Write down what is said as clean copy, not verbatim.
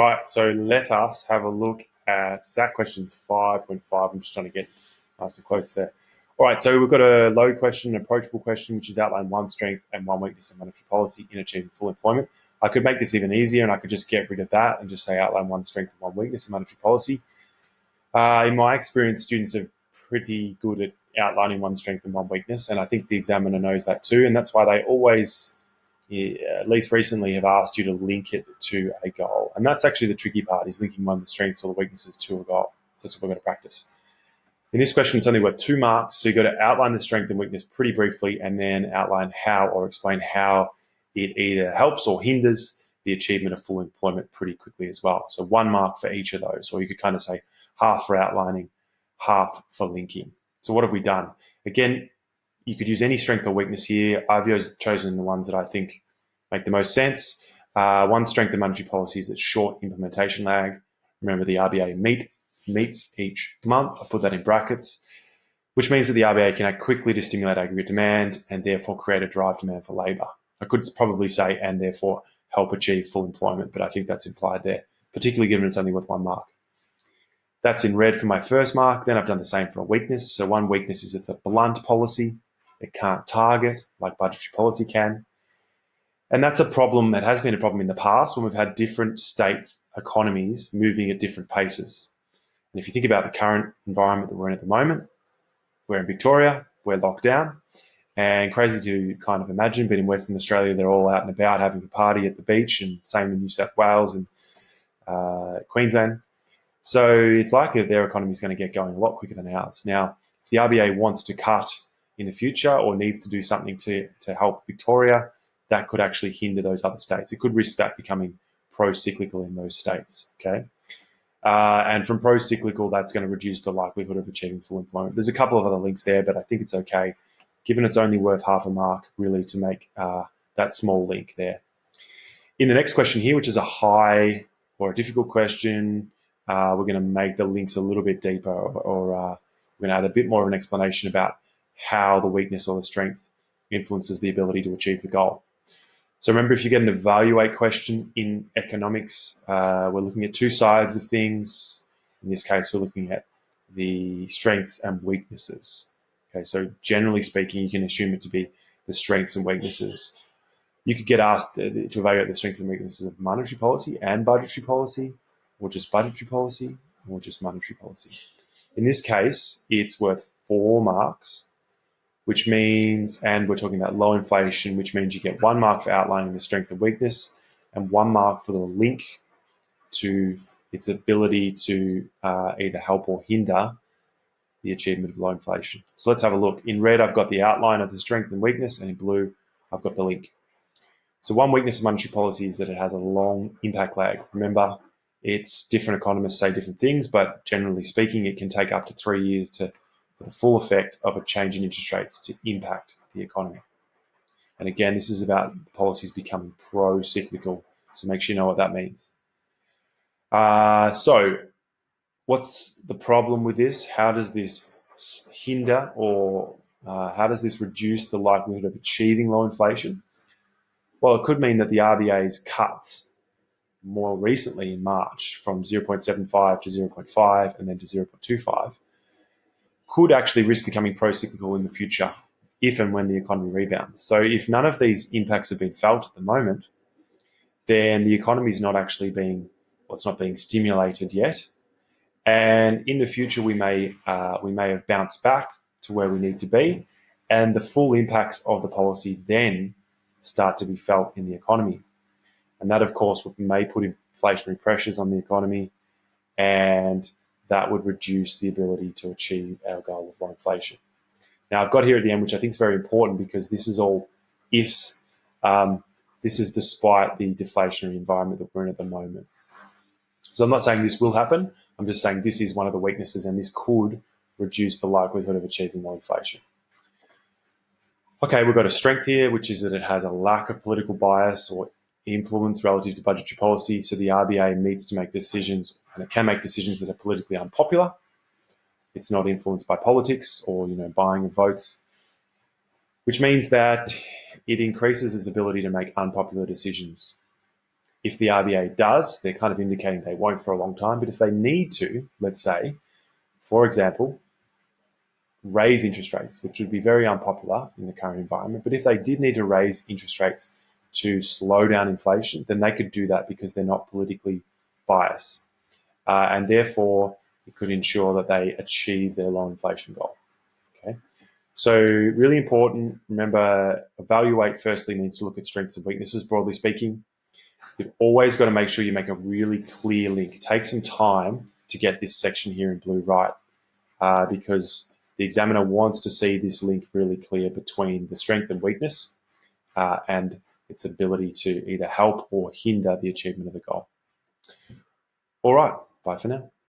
Right, so let us have a look at Sac Questions 5.5. I'm just trying to get nice and close there. All right, so we've got a low question, an approachable question, which is outline one strength and one weakness of monetary policy in achieving full employment. I could make this even easier and I could just get rid of that and just say outline one strength and one weakness of monetary policy. In my experience, students are pretty good at outlining one strength and one weakness, and I think the examiner knows that too, and that's why they always, at least recently, have asked you to link it to a goal. And that's actually the tricky part, is linking one of the strengths or the weaknesses to a goal. So that's what we're going to practice. In this question, it's only worth 2 marks, so you've got to outline the strength and weakness pretty briefly and then outline how or explain how it either helps or hinders the achievement of full employment pretty quickly as well. So 1 mark for each of those, or you could kind of say half for outlining, half for linking. So what have we done? Again, you could use any strength or weakness here. I've chosen the ones that I think make the most sense. One strength of monetary policy is its short implementation lag. Remember, the RBA meets each month. I put that in brackets, which means that the RBA can act quickly to stimulate aggregate demand and therefore create a drive demand for labour. I could probably say and therefore help achieve full employment, but I think that's implied there, particularly given it's only worth 1 mark. That's in red for my first mark. Then I've done the same for a weakness. So one weakness is it's a blunt policy. It can't target like budgetary policy can. And that's a problem that has been a problem in the past when we've had different states' economies moving at different paces. And if you think about the current environment that we're in at the moment, we're in Victoria, we're locked down, and crazy to kind of imagine, but in Western Australia, they're all out and about having a party at the beach, and same in New South Wales and Queensland. So it's likely that their economy is going to get going a lot quicker than ours. Now, if the RBA wants to cut in the future or needs to do something to help Victoria, that could actually hinder those other states. It could risk that becoming pro-cyclical in those states, okay? And from pro-cyclical, that's going to reduce the likelihood of achieving full employment. There's a couple of other links there, but I think it's okay, given it's only worth half a mark, really, to make that small link there. In the next question here, which is a high or a difficult question, we're going to make the links a little bit deeper, or we're going to add a bit more of an explanation about how the weakness or the strength influences the ability to achieve the goal. So remember, if you get an evaluate question in economics, we're looking at 2 sides of things. In this case, we're looking at the strengths and weaknesses. Okay, so generally speaking, you can assume it to be the strengths and weaknesses. You could get asked to evaluate the strengths and weaknesses of monetary policy and budgetary policy, or just budgetary policy, or just monetary policy. In this case, it's worth 4 marks, which means, and we're talking about low inflation, which means you get 1 mark for outlining the strength and weakness, and 1 mark for the link to its ability to either help or hinder the achievement of low inflation. So let's have a look. In red, I've got the outline of the strength and weakness, and in blue, I've got the link. So one weakness of monetary policy is that it has a long impact lag. Remember, it's different economists say different things, but generally speaking, it can take up to 3 years for the full effect of a change in interest rates to impact the economy. And again, this is about policies becoming pro-cyclical, so make sure you know what that means. So what's the problem with this? How does this hinder or how does this reduce the likelihood of achieving low inflation? Well, it could mean that the RBA's cuts more recently in March from 0.75 to 0.5 and then to 0.25 could actually risk becoming pro-cyclical in the future if and when the economy rebounds. So if none of these impacts have been felt at the moment, then the economy is not actually it's not being stimulated yet. And in the future, we may have bounced back to where we need to be, and the full impacts of the policy then start to be felt in the economy. And that, of course, may put inflationary pressures on the economy, and that would reduce the ability to achieve our goal of low inflation. Now, I've got here at the end, which I think is very important because this is all ifs. This is despite the deflationary environment that we're in at the moment. So I'm not saying this will happen. I'm just saying this is one of the weaknesses, and this could reduce the likelihood of achieving low inflation. Okay, we've got a strength here, which is that it has a lack of political bias or influence relative to budgetary policy. So the RBA needs to make decisions, and it can make decisions that are politically unpopular. It's not influenced by politics or buying of votes, which means that it increases its ability to make unpopular decisions. If the RBA does, they're kind of indicating they won't for a long time. But if they need to, let's say, for example, raise interest rates, which would be very unpopular in the current environment. But if they did need to raise interest rates to slow down inflation, then they could do that because they're not politically biased. And therefore, it could ensure that they achieve their low inflation goal. Okay. So really important, remember, evaluate firstly means to look at strengths and weaknesses, broadly speaking. You've always got to make sure you make a really clear link. Take some time to get this section here in blue right, because the examiner wants to see this link really clear between the strength and weakness and its ability to either help or hinder the achievement of the goal. All right, bye for now.